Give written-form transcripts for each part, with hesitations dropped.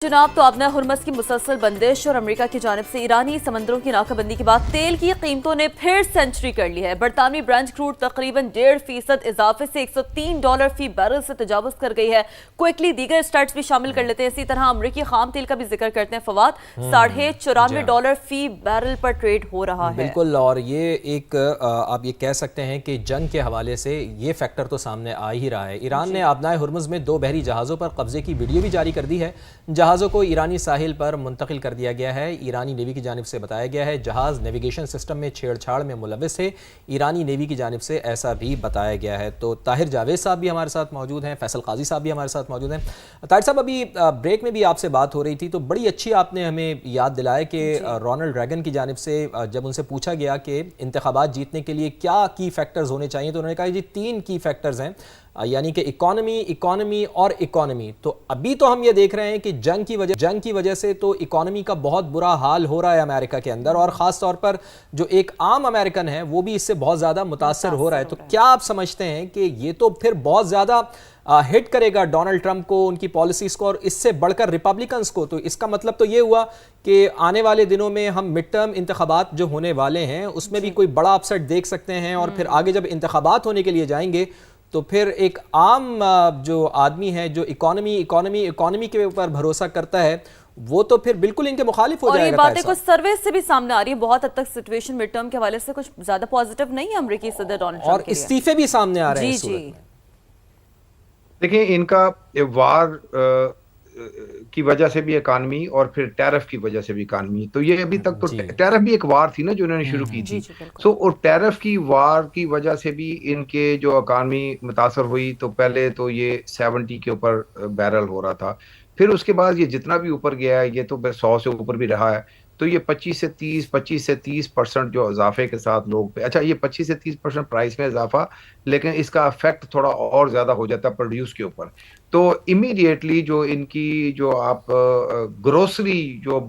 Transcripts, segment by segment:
जनाब तो आपने हुर्मस की मुसलसल बंदिश और अमेरिका की जानिब से ईरानी समंदरों की नाकाबंदी के बाद तेल की कीमतों ने फिर सेंचुरी कर ली है। बरतानवी ब्रेंट क्रूड तकरीबन 1.5% इजाफे से $103 फी बैरल से तजावुज कर गई है। क्विकली दीगर स्टार्ट्स भी शामिल कर लेते हैं। इसी तरह अमरीकी खाम तेल का भी जिक्र करते हैं फवाद, $94 फी बैरल पर ट्रेड हो रहा है। बिल्कुल, और ये एक आप ये कह सकते हैं कि जंग के हवाले से ये फैक्टर तो सामने आ ही रहा है। ईरान ने आबनाए हुर्मुज़ में 2 बहरी जहाज़ों पर कब्जे की वीडियो भी जारी कर दी है। जहाज़ों को ईरानी साहिल पर मुंतकिल कर दिया गया है। ईरानी नेवी की जानिब से बताया गया है जहाज़ नेविगेशन सिस्टम में छेड़छाड़ में मुलविस है। ईरानी नेवी की जानिब से ऐसा भी बताया गया है। तो ताहिर जावेद साहब भी हमारे साथ मौजूद हैं, फैसल काजी साहब भी हमारे साथ मौजूद हैं। ताहिर साहब, अभी ब्रेक में भी आपसे बात हो रही थी तो बड़ी अच्छी आपने हमें याद दिलाया कि रोनाल्ड रेगन की जानिब से जब उनसे पूछा गया कि इंतखाबात जीतने के लिए क्या की फैक्टर्स होने चाहिए तो उन्होंने कहा जी 3 की फैक्टर्स हैं, यानी कि इकोनॉमी और इकोनॉमी। तो अभी तो हम ये देख रहे हैं कि जंग की वजह से तो इकोनॉमी का बहुत बुरा हाल हो रहा है अमेरिका के अंदर, और ख़ास तौर पर जो एक आम अमेरिकन है वो भी इससे बहुत ज़्यादा मुतासर हो रहा है। तो क्या आप समझते हैं कि ये तो फिर बहुत ज़्यादा हिट करेगा डोनाल्ड ट्रंप को, उनकी पॉलिसीज़ को, और इससे बढ़कर रिपब्लिकन्स को? तो इसका मतलब तो ये हुआ कि आने वाले दिनों में हम मिड टर्म इंतखाबात जो होने वाले हैं उसमें भी कोई बड़ा अपसेट देख सकते हैं, और फिर आगे जब इंतखाबात होने के लिए जाएंगे तो फिर एक आम जो आदमी है जो इकोनॉमी के ऊपर भरोसा करता है वो तो फिर बिल्कुल इनके मुखालिफ हो जाएगा। और ये बातें कुछ सर्वे से भी सामने आ रही है, बहुत हद तक सिचुएशन मिड टर्म के हवाले से कुछ ज्यादा पॉजिटिव नहीं है अमेरिकी सदर डोनाल्ड ट्रंप और इस्तीफे भी सामने आ रहे हैं। जी। देखिए, इनका वार की वजह से भी इकानमी और फिर टैरिफ की वजह से भी इकानमी, तो ये अभी तक तो टैरिफ भी एक वार थी ना जो इन्होंने शुरू की थी। सो और टैरिफ की वार की वजह से भी इनके जो इकानमी मुतासर हुई। तो पहले तो ये 70 के ऊपर बैरल हो रहा था, फिर उसके बाद ये जितना भी ऊपर गया है ये तो 100 से ऊपर भी रहा है। तो ये 25 से 30% जो इजाफे के साथ लोग पे, अच्छा ये 25 से 30% प्राइस में इजाफा, लेकिन इसका इफेक्ट थोड़ा और ज्यादा हो जाता है प्रोड्यूस के ऊपर। तो इमीडिएटली जो इनकी जो आप ग्रोसरी जो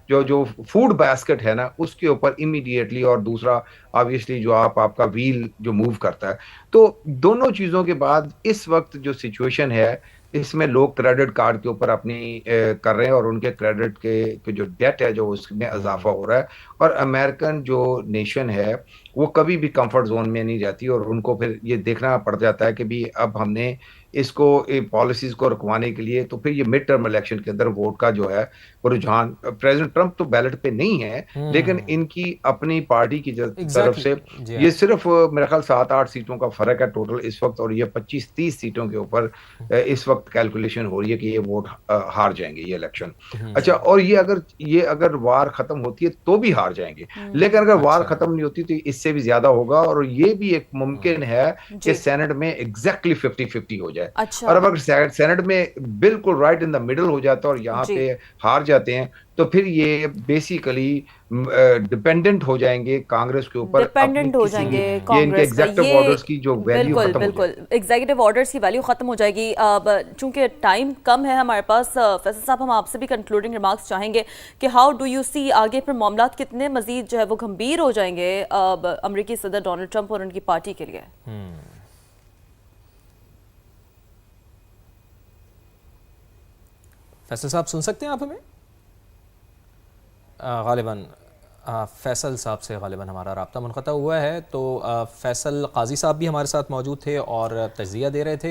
जो जो फूड बास्केट है ना उसके ऊपर इमीडिएटली, और दूसरा ऑब्वियसली जो आपका व्हील जो मूव करता है। तो दोनों चीजों के बाद इस वक्त जो सिचुएशन है इसमें लोग क्रेडिट कार्ड के ऊपर अपनी कर रहे हैं, और उनके क्रेडिट के जो डेट है जो उसमें इजाफा हो रहा है। और अमेरिकन जो नेशन है वो कभी भी कंफर्ट जोन में नहीं जाती, और उनको फिर ये देखना पड़ जाता है कि भी अब हमने इसको पॉलिसीज को रुकवाने के लिए, तो फिर ये मिड टर्म इलेक्शन के अंदर वोट का जो है वो रुझान, प्रेसिडेंट ट्रंप तो बैलेट पे नहीं है लेकिन इनकी अपनी पार्टी की तरफ से ये सिर्फ मेरे ख्याल 7-8 सीटों का फर्क है टोटल इस वक्त, और ये 25-30 सीटों के ऊपर इस वक्त कैलकुलेशन हो रही है कि ये वोट हार जाएंगे ये इलेक्शन। अच्छा, और ये अगर वार खत्म होती है तो भी हार जाएंगे, लेकिन अगर वार खत्म नहीं होती तो इससे भी ज्यादा होगा, और ये भी एक मुमकिन है कि सेनेट में एग्जैक्टली 50-50 हो जाए। और अब अगर सेनेट में बिल्कुल राइट इन द मिडल हो जाता है और यहाँ पे हार जाते हैं तो फिर ये बेसिकली डिपेंडेंट हो जाएंगे कांग्रेस के ऊपर, डिपेंडेंट हो जाएंगे ये इनके एग्जीक्यूटिव ऑर्डर्स की जो वैल्यू खत्म हो जाएगी। एग्जीक्यूटिव ऑर्डर्स की वैल्यू खत्म हो जाएगी। चूंकि टाइम कम है हमारे पास, फैसल साहब हम आपसे भी कंक्लूडिंग रिमार्क्स चाहेंगे कि हाउ डू यू सी आगे फिर मामला कितने मजीद जो है वो गंभीर हो जाएंगे अमेरिकी सदर डोनाल्ड ट्रंप और उनकी पार्टी के लिए? फैसल साहब सुन सकते हैं आप हमें? गालिबन फैसल साहब से गालिबन हमारा राब्ता मुनक़ता हुआ है। तो फैसल काजी साहब भी हमारे साथ मौजूद थे और तज्ज़िया दे रहे थे।